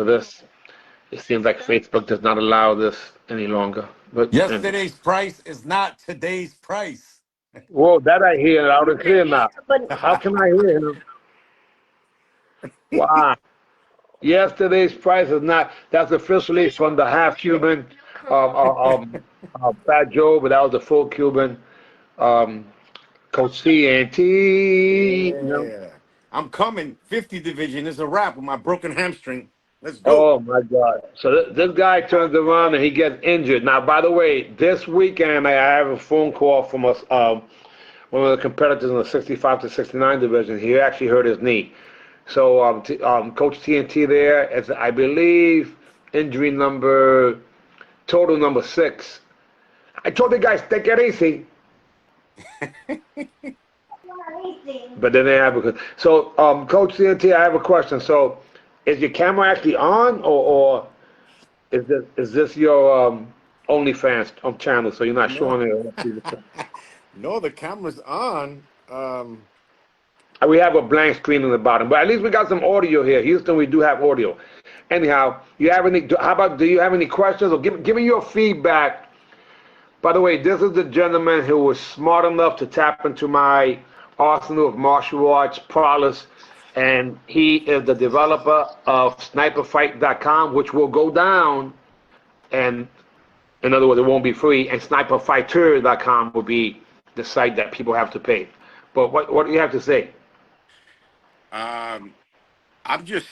for this. It seems like Facebook does not allow this any longer. But anyway. Yesterday's price is not today's price. Whoa, that I hear loud and clear now. How can I hear him? Wow. Yesterday's price is not. That's officially from the half Cuban, Fat Joe, but that was the full Cuban, um, Coach CNT. Yeah. I'm coming. 50 division is a wrap with my broken hamstring. Let's go. Oh my God! So this guy turns around and he gets injured. Now, by the way, this weekend I have a phone call from us, one of the competitors in the 65 to 69 division. He actually hurt his knee. So Coach TNT there is, I believe, injury number total number 6. I told the guys take it easy, but then they have because so Coach TNT, I have a question. So is your camera actually on, or is this your OnlyFans channel? So you're not No. showing it. No, the camera's on. We have a blank screen in the bottom, but at least we got some audio here. Houston, we do have audio. Anyhow, you have any? How about? Do you have any questions or give me your feedback? By the way, this is the gentleman who was smart enough to tap into my arsenal of martial arts prowess, and he is the developer of SniperFight.com, which will go down, and in other words, it won't be free, and SniperFighter.com will be the site that people have to pay. But what do you have to say? Um, I'm just.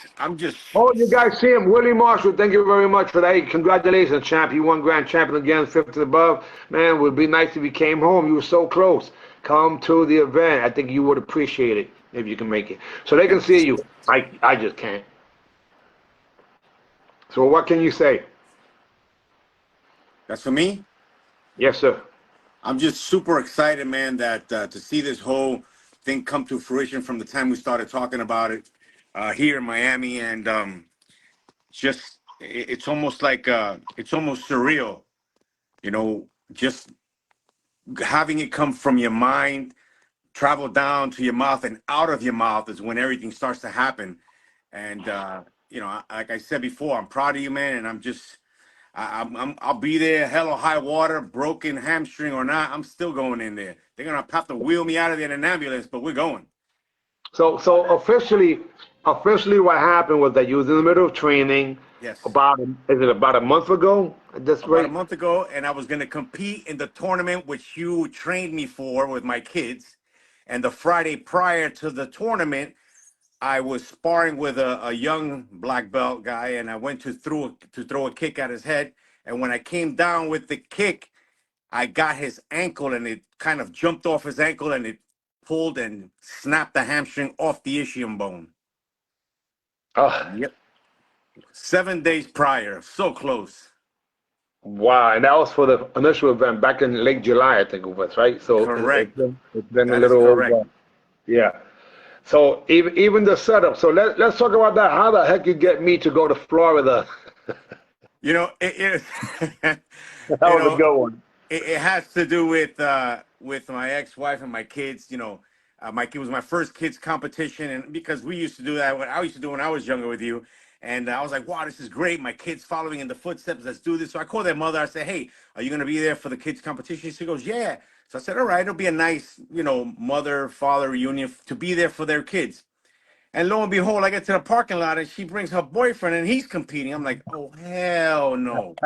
Oh, you guys see him, Willie Marshall. Thank you very much for that. Hey, congratulations, champ. You won grand champion again, 50 and above. Man, it would be nice if you came home. You were so close. Come to the event. I think you would appreciate it if you can make it. So they can see you. I just can't. So what can you say? That's for me. Yes, sir. I'm just super excited, man, that to see this whole thing come to fruition from the time we started talking about it here in Miami, and just it's almost like it's almost surreal, just having it come from your mind, travel down to your mouth, and out of your mouth is when everything starts to happen. And like I said before, I'm proud of you, man, and I'll be there, hell or high water, broken hamstring or not. I'm still going in there. They're gonna have to wheel me out of there in an ambulance, but we're going. So officially, what happened was that you was in the middle of training. Yes, About a month ago at this about a rate? month ago, and I was gonna compete in the tournament which you trained me for with my kids. And the Friday prior to the tournament, I was sparring with a young black belt guy, and I went to throw a kick at his head. And when I came down with the kick, I got his ankle, and it kind of jumped off his ankle, and it pulled and snapped the hamstring off the ischium bone. Oh, Yep. 7 days prior, so close. wow. And that was for the initial event back in late July, I think it was, right? So Correct. it's been a That is little correct. over. Yeah. So even the setup. So let's talk about that. How the heck you get me to go to Florida? It That you was a know, good one. it has to do with my ex-wife and my kids. My kid was my first kids competition, and because we used to do that, what I used to do when I was younger with you, and I was like, wow, this is great. My kids following in the footsteps. Let's do this. So I called their mother. I said, hey, are you going to be there for the kids competition? She goes, yeah. So I said, all right, it'll be a nice, mother father reunion to be there for their kids. And lo and behold, I get to the parking lot and she brings her boyfriend and he's competing. I'm like, oh hell no.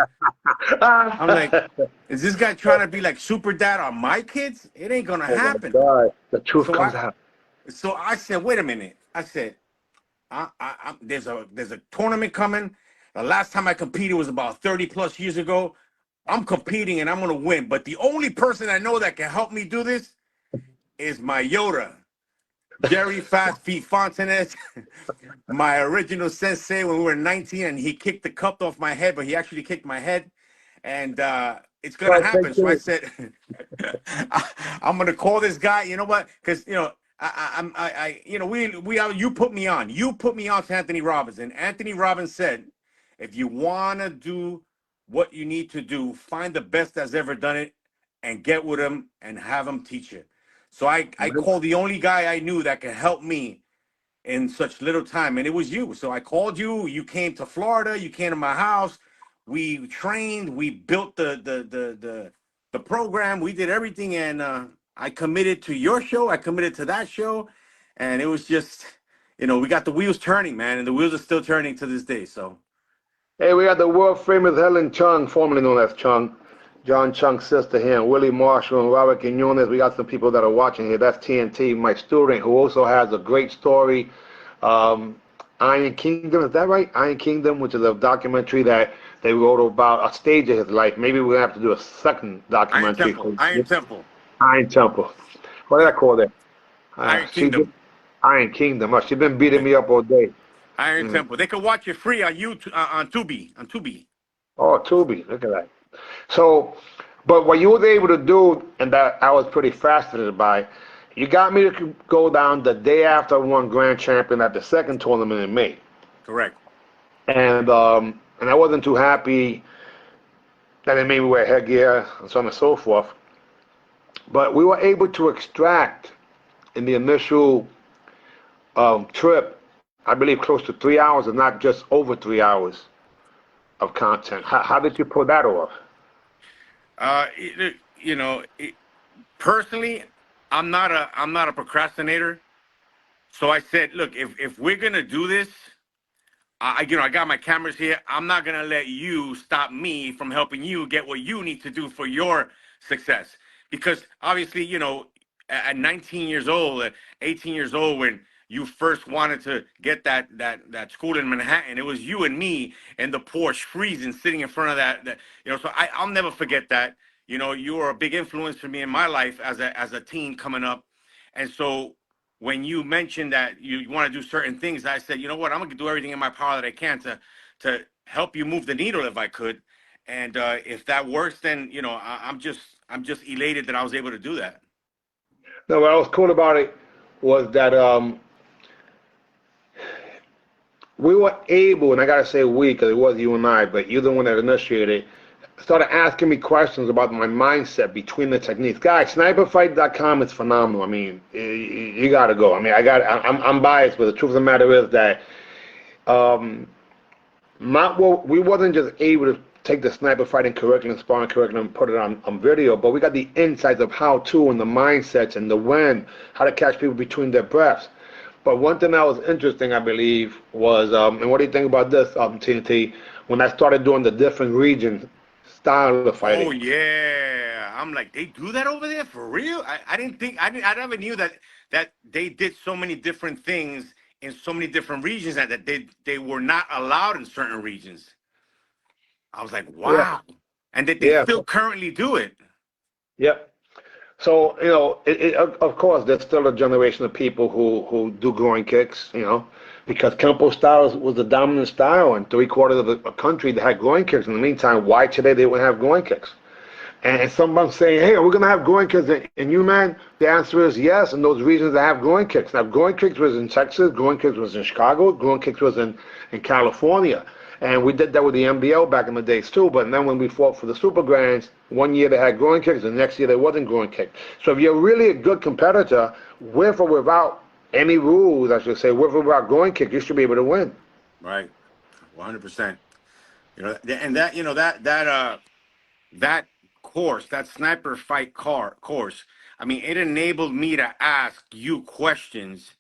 I'm like, is this guy trying to be like super dad on my kids? It ain't gonna Oh my happen. God. The truth So comes I out. so I said, wait a minute. I said, there's a tournament coming. The last time I competed was about 30 plus years ago. I'm competing and I'm gonna win. But the only person I know that can help me do this is my Yoda, Jerry Fast Feet Fontanes, my original sensei when we were 19, and he kicked the cup off my head, but he actually kicked my head, and it's gonna Right, thank happen. So I you. said, I'm gonna call this guy. You know what? Because you put me on. You put me on to Anthony Robbins, and Anthony Robbins said, if you wanna do what you need to do, find the best that's ever done it, and get with him and have him teach you. So I called the only guy I knew that could help me in such little time, and it was you. So I called you. You came to Florida. You came to my house. We trained. We built the program. We did everything, and I committed to your show. I committed to that show, and it was just, we got the wheels turning, man, and the wheels are still turning to this day. So Hey, we got the world famous Helen Chung, formerly known as Chung, John Chung's sister here, and Willie Marshall and Robert Quinones. We got some people that are watching here. That's TNT, my student, who also has a great story. Um, Iron Kingdom, is that right? Iron Kingdom, which is a documentary that they wrote about a stage of his life. Maybe we're gonna have to do a second Iron documentary Temple, for Iron Temple, Iron Temple. What did I call that? Iron She did Kingdom, Iron Kingdom. She's been beating me up all day. Iron Mm. Temple. They could watch it free on YouTube, on Tubi, on Tubi. Oh, Tubi, look at that. So, but what you was able to do, and that I was pretty fascinated by, you got me to go down the day after I won grand champion at the second tournament in May, Correct. and I wasn't too happy that they made me wear headgear and so on and so forth. But we were able to extract in the initial trip, I believe, close to 3 hours, and not just over 3 hours of content. How did you pull that off? It, you know, it, personally, I'm not a procrastinator. So I said, look, if we're gonna do this, I got my cameras here. I'm not gonna let you stop me from helping you get what you need to do for your success. Because obviously, at 19 years old, at 18 years old, when you first wanted to get that school in Manhattan, it was you and me and the Porsche freezing, sitting in front of that. So I'll never forget that. You were a big influence for me in my life as a teen coming up, and so when you mentioned that you want to do certain things, I said, you know what, I'm gonna do everything in my power that I can to help you move the needle if I could, and if that works, then I'm just elated that I was able to do that. No, what was cool about it was that we were able, and I gotta say we, because it was you and I, but you're the one that initiated, started asking me questions about my mindset between the techniques. Guys, sniperfight.com is phenomenal. I mean, you gotta go. I mean, I'm biased, but the truth of the matter is that um, well, we wasn't just able to take the sniper fighting curriculum, sparring curriculum, and put it on video, but we got the insights of how to and the mindsets and the when, how to catch people between their breaths. But one thing that was interesting, I believe, was, and what do you think about this, TNT, when I started doing the different region style of Oh fighting? yeah, I'm like, they do that over there for real? I didn't think I never knew that they did so many different things in so many different regions, and that they were not allowed in certain regions. I was like, Yeah, wow, and that they yeah, still currently do it. yeah. So, of course, there's still a generation of people who do groin kicks, because Kempo style was the dominant style, and three-quarters of the country that had groin kicks. In the meantime, why today they wouldn't have groin kicks? And someone's saying, hey, are we going to have groin kicks in UMAN? The answer is yes, in those regions that have groin kicks. Now, groin kicks was in Texas, groin kicks was in Chicago, groin kicks was in California. And we did that with the MBL back in the days too. But then when we fought for the Super Grands, one year they had groin kicks, the next year they wasn't groin kicked. So if you're really a good competitor, with or without any rules, I should say, with or without groin kick, you should be able to win. Right, 100%. And that course, that sniper fight course, I mean, it enabled me to ask you questions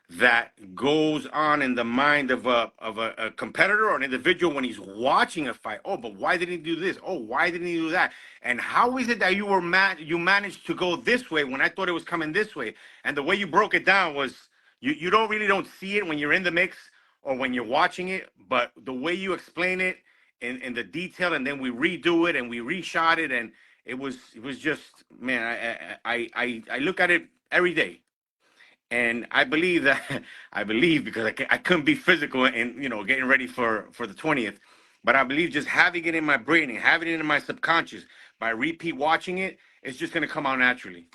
that goes on in the mind of a competitor or an individual when he's watching a fight. Oh, but why didn't he do this? Oh, why didn't he do that? And how is it that you managed to go this way when I thought it was coming this way? And the way you broke it down was, you don't see it when you're in the mix or when you're watching it, but the way you explain it in the detail, and then we redo it and we reshot it, and it was just, man, I look at it every day, and I believe that I believe, because I couldn't be physical and getting ready for the 20th, but I believe just having it in my brain and having it in my subconscious by repeat watching it, it's just gonna come out naturally.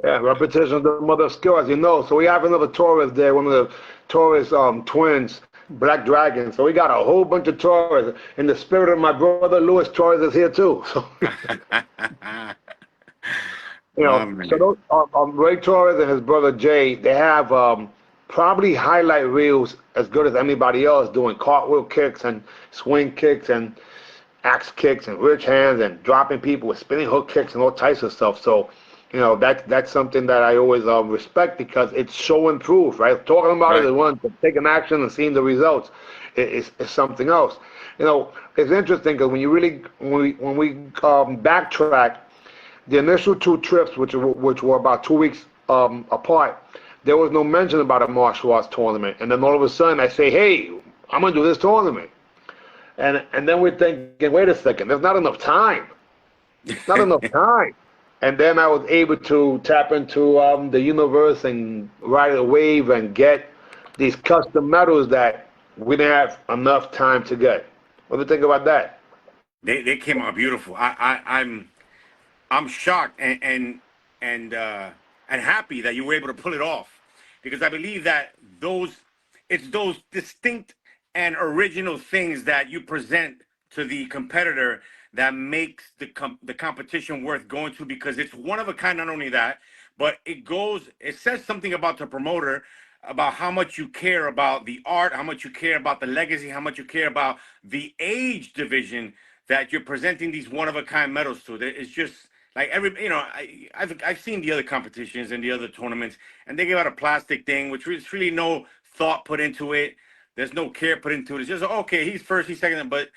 Yeah, repetition is the mother of skill, as you know. So we have another Taurus there, one of the Taurus twins, Black Dragon. So we got a whole bunch of Taurus. In the spirit of my brother Louis Taurus is here too. So My so man. those Ray Torres and his brother Jay, they have probably highlight reels as good as anybody else, doing cartwheel kicks and swing kicks and axe kicks and rich hands and dropping people with spinning hook kicks and all types of stuff. So, that's something that I always respect because it's show and proof, right? Talking about it Right. is one, but taking action and seeing the results is something else. It's interesting because when you really when we backtrack, the initial two trips, which were about 2 weeks apart, there was no mention about a martial arts tournament, and then all of a sudden I say, hey, I'm gonna do this tournament. And then we're thinking, wait a second, there's not enough time. Not enough time. And then I was able to tap into the universe and ride a wave and get these custom medals that we didn't have enough time to get. What do you think about that? They came out beautiful. I'm shocked and happy that you were able to pull it off, because I believe that it's those distinct and original things that you present to the competitor that makes the competition worth going to, because it's one of a kind. Not only that, but it says something about the promoter, about how much you care about the art, how much you care about the legacy, how much you care about the age division that you're presenting these one of a kind medals to. It's just like I've seen the other competitions and the other tournaments, and they give out a plastic thing, which is really no thought put into it. There's no care put into it. It's just, okay, he's first, he's second, but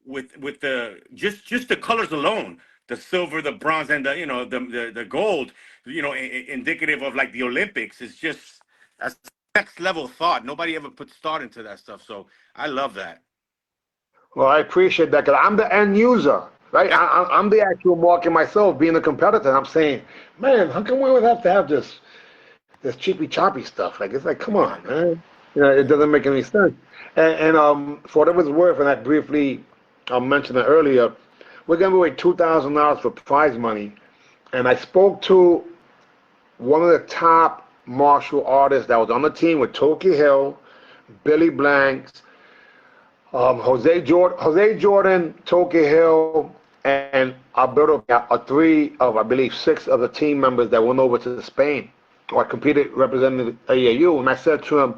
with the just the colors alone, the silver, the bronze, and the gold, indicative of like the Olympics. It's just, that's next level thought. Nobody ever puts thought into that stuff. So I love that. Well, I appreciate that because I'm the end user, right? Yeah. I'm the actual market myself, being a competitor. And I'm saying, man, how come we would have to have this cheapy choppy stuff? Like, it's like, come on, man. It doesn't make any sense. And for whatever it's worth, and I briefly mentioned it earlier, we're giving away $2,000 for prize money. And I spoke to one of the top martial artists that was on the team with Toki Hill, Billy Blanks, Jose Jordan, Toki Hill, and Alberto are three of, I believe, six of the team members that went over to Spain or competed representing the AAU. And I said to him,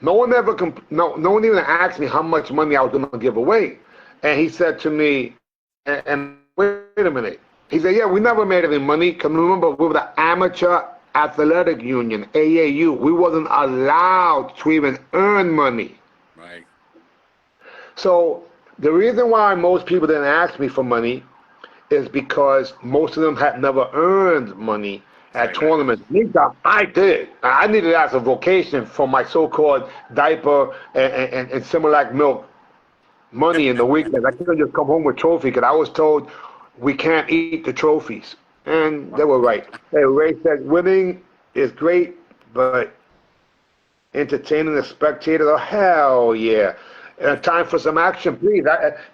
no one even asked me how much money I was going to give away. And he said to me, and wait a minute. He said, yeah, we never made any money. Because remember, we were the Amateur Athletic Union, AAU. We wasn't allowed to even earn money. Right. So the reason why most people didn't ask me for money is because most of them had never earned money at Right. tournaments. Meantime, I did. I needed it as a vocation for my so-called diaper and Similac milk money in the weekends. I couldn't just come home with trophy because I was told we can't eat the trophies. And they were right. Hey, Ray said winning is great, but entertaining the spectator, oh, hell yeah. Time for some action, please.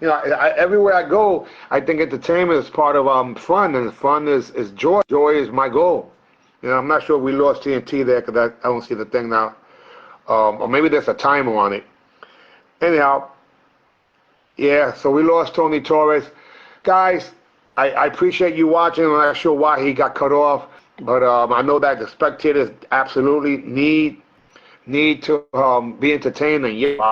Everywhere I go, I think entertainment is part of fun, and fun is joy. Joy is my goal. I'm not sure if we lost TNT there because I don't see the thing now, or maybe there's a timer on it. Anyhow, yeah. So we lost Tony Torres, guys. I appreciate you watching. I'm not sure why he got cut off, but I know that the spectators absolutely need to be entertained, and yeah.